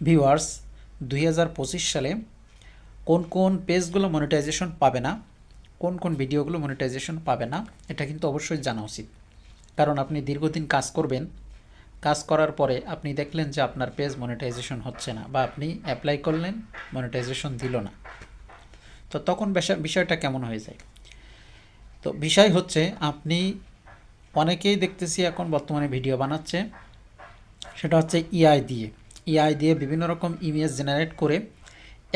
Viewers 2025 সালে কোন কোন পেজগুলো মনিটাইজেশন পাবে না, কোন কোন ভিডিওগুলো মনিটাইজেশন পাবে না, এটা কিন্তু অবশ্যই জানা উচিত। কারণ আপনি দীর্ঘদিন কাজ করবেন, কাজ করার পরে আপনি দেখলেন যে আপনার পেজ মনিটাইজেশন হচ্ছে না, বা আপনি অ্যাপ্লাই করলেন মনিটাইজেশন দিল না, তো তখন বিষয়টা কেমন হয়ে যায়। তো বিষয় হচ্ছে, আপনি অনেকেই দেখতেছি এখন বর্তমানে ভিডিও বানাচ্ছে, সেটা হচ্ছে এআই দিয়ে বিভিন্ন রকম ইমেজ জেনারেট করে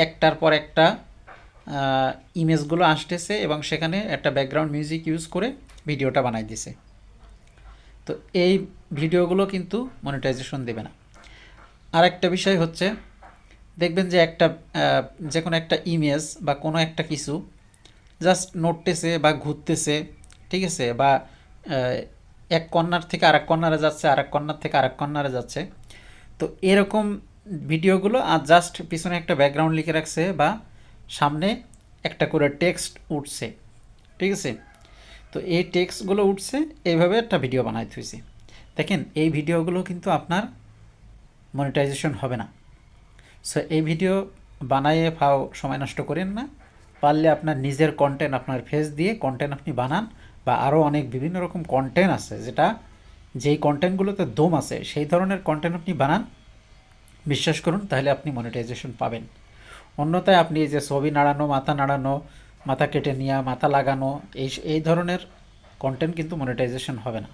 একটার পর একটা ইমেজগুলো আসতেছে এবং সেখানে একটা ব্যাকগ্রাউন্ড মিউজিক ইউজ করে ভিডিওটা বানাই দিছে। তো এই ভিডিওগুলো কিন্তু মনিটাইজেশন দেবে না। আর একটা বিষয় হচ্ছে, দেখবেন যে যে কোনো একটা ইমেজ বা কোনো একটা কিছু জাস্ট নড়তেছে বা ঘুরতেছে, ঠিক আছে, বা এক কর্নার থেকে আরেক কর্নারে যাচ্ছে, আরেক কর্নার থেকে আরেক কর্নারে যাচ্ছে। তো এরকম ভিডিওগুলো আর জাস্ট পিছনে একটা ব্যাকগ্রাউন্ড লিখে রাখছে বা সামনে একটা করে টেক্সট উঠছে, ঠিক আছে। তো এই টেক্সটগুলো উঠছে, এইভাবে একটা ভিডিও বানাই থুইছে। দেখেন এই ভিডিওগুলো কিন্তু আপনার মনিটাইজেশন হবে না। সো এই ভিডিও বানাইয়ে সময় নষ্ট করেন না। পারলে আপনার নিজের কন্টেন্ট, আপনার ফেস দিয়ে কন্টেন্ট আপনি বানান, বা আরও অনেক বিভিন্ন রকম কন্টেন্ট আছে যেই কন্টেন্টগুলোতে দম আছে, সেই ধরনের কন্টেন্ট আপনি বানান। বিশ্বাস করুন, তাহলে আপনি মনিটাইজেশন পাবেন। অন্যথায় আপনি এই যে ছবি নাড়ানো, মাথা কেটে নেওয়া, মাথা লাগানো, এই ধরনের কন্টেন্ট কিন্তু মনিটাইজেশন হবে না।